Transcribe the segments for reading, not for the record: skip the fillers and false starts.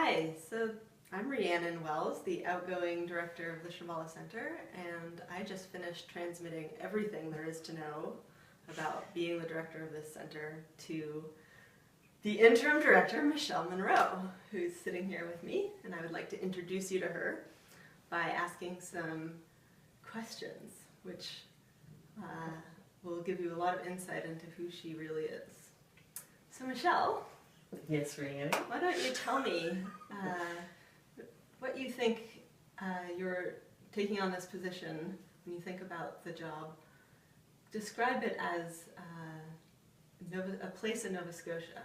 Hi, so I'm Rhiannon Wells, the outgoing director of the Shambhala Center, and I just finished transmitting everything there is to know about being the director of this center to the interim director, Michelle Munro, who's sitting here with me, and I would like to introduce you to her by asking some questions, which will give you a lot of insight into who she really is. So Michelle, yes, Rhiannon. why don't you tell me what you think you're taking on this position when you think about the job. Describe it as a place in Nova Scotia.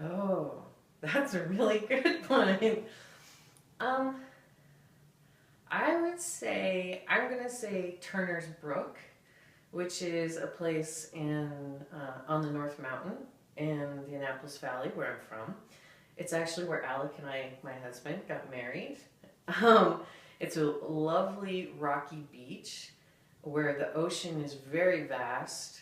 Oh, that's a really good point. I would say, I'm going to say Turner's Brook, which is a place on the North Mountain in the Annapolis Valley, where I'm from. It's actually where Alec and my husband, got married. It's a lovely rocky beach where the ocean is very vast,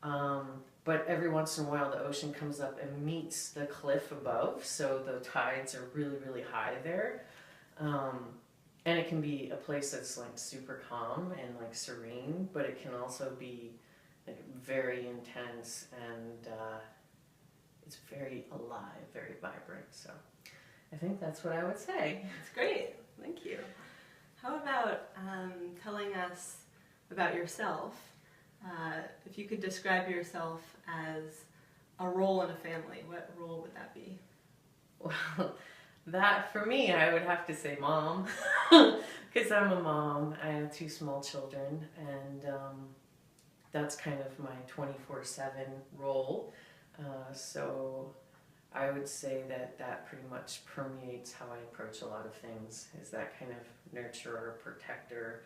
but every once in a while the ocean comes up and meets the cliff above, so the tides are really, really high there. And it can be a place that's like super calm and like serene, but it can also be like very intense and it's very alive, very vibrant. So I think that's what I would say. That's great, thank you. How about telling us about yourself? If you could describe yourself as a role in a family, what role would that be? Well, that for me, I would have to say mom, because I'm a mom. I have 2 small children, and that's kind of my 24/7 role. So I would say that pretty much permeates how I approach a lot of things, is that kind of nurturer, protector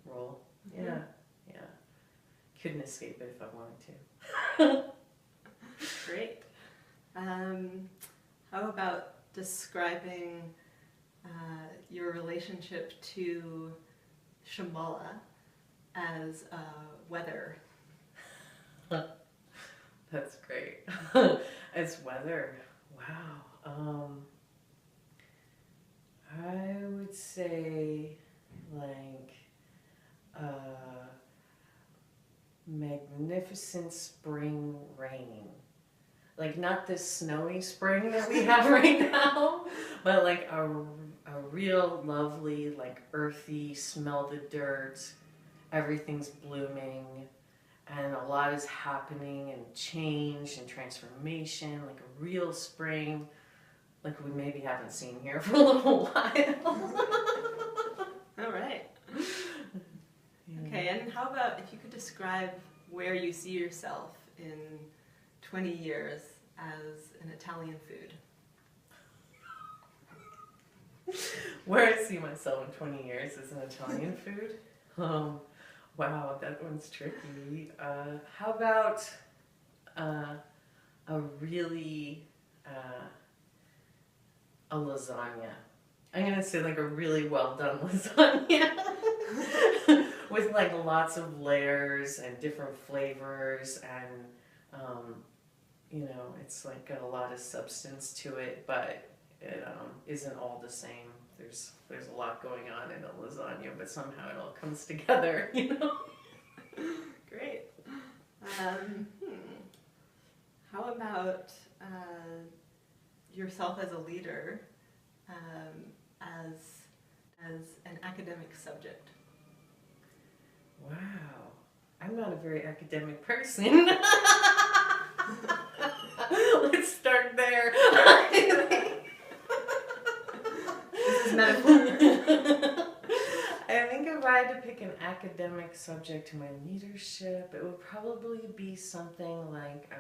role. Mm-hmm. Yeah. Couldn't escape it if I wanted to. Great. How about describing your relationship to Shambhala as weather? That's great. As weather, wow. I would say like magnificent spring rain. Like not this snowy spring that we have right now, but like a real lovely, like earthy, smell the dirt, everything's blooming, and a lot is happening and change and transformation, like a real spring, like we maybe haven't seen here for a little while. All right. Yeah. Okay, and how about if you could describe where you see yourself in 20 years as an Italian food? Where I see myself in 20 years as an Italian food? Wow, that one's tricky. How about a really, a lasagna? I'm going to say like a really well done lasagna with like lots of layers and different flavors, and you know, it's like got a lot of substance to it, but it isn't all the same. There's a lot going on in a lasagna, but somehow it all comes together, you know? Great. How about yourself as a leader as an academic subject? Wow. I'm not a very academic person. Let's start there. This is metaphor. I think if I had to pick an academic subject to my leadership, it would probably be something like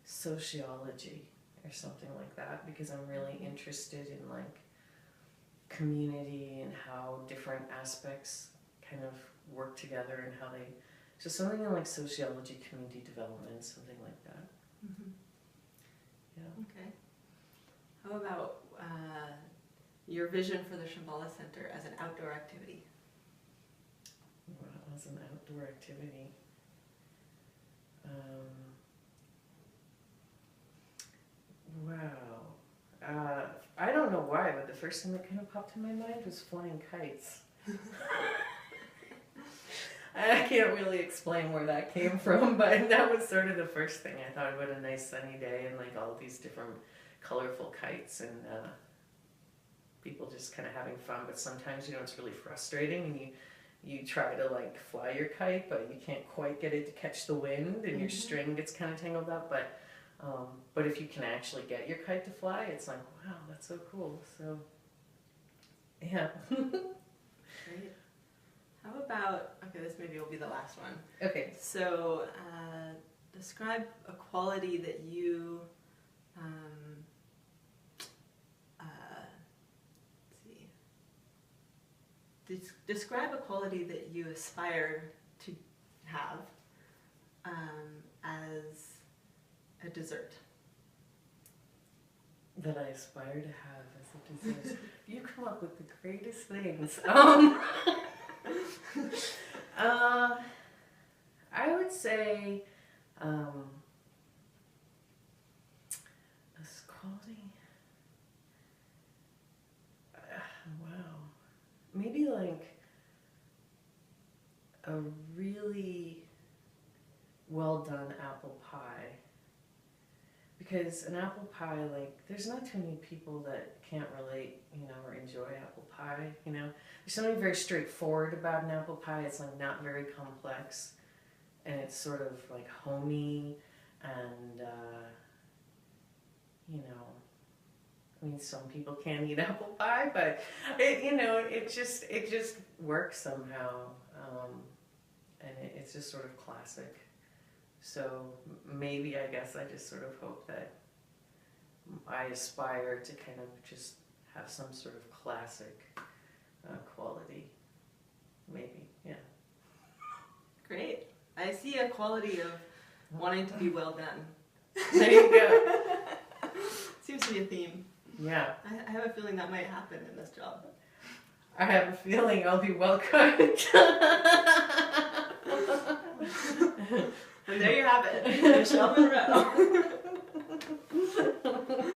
sociology or something like that, because I'm really interested in like community and how different aspects kind of work together and how they, so something in like sociology, community development, something like that. Mm-hmm. Yeah. Okay. How about your vision for the Shambhala Center as an outdoor activity? Well, as an outdoor activity, the first thing that kind of popped in my mind was flying kites. I can't really explain where that came from, but that was sort of the first thing I thought about, a nice sunny day and like all these different colorful kites and people just kind of having fun. But sometimes, you know, it's really frustrating and you try to like fly your kite, but you can't quite get it to catch the wind and your string gets kind of tangled up. But if you can actually get your kite to fly, it's like, wow, that's so cool. So, yeah. Great. How about, okay, this maybe will be the last one. Okay. So, describe a quality that you, let's see. Describe a quality that you aspire to have as a dessert. That I aspire to have as a dessert. You come up with the greatest things. I would say this quality. Wow, maybe like a really well done apple pie. Because an apple pie, like, there's not too many people that can't relate, you know, or enjoy apple pie, you know. There's something very straightforward about an apple pie. It's, like, not very complex. And it's sort of, like, homey and, you know, I mean, some people can't eat apple pie, but, it, you know, it just works somehow. And it's just sort of classic. So maybe, I guess, I just sort of hope that I aspire to kind of just have some sort of classic quality. Maybe, yeah. Great. I see a quality of wanting to be well done. There you go. Seems to be a theme. Yeah. I have a feeling that might happen in this job. I have a feeling I'll be well cooked. And there you have it, Michelle Munro.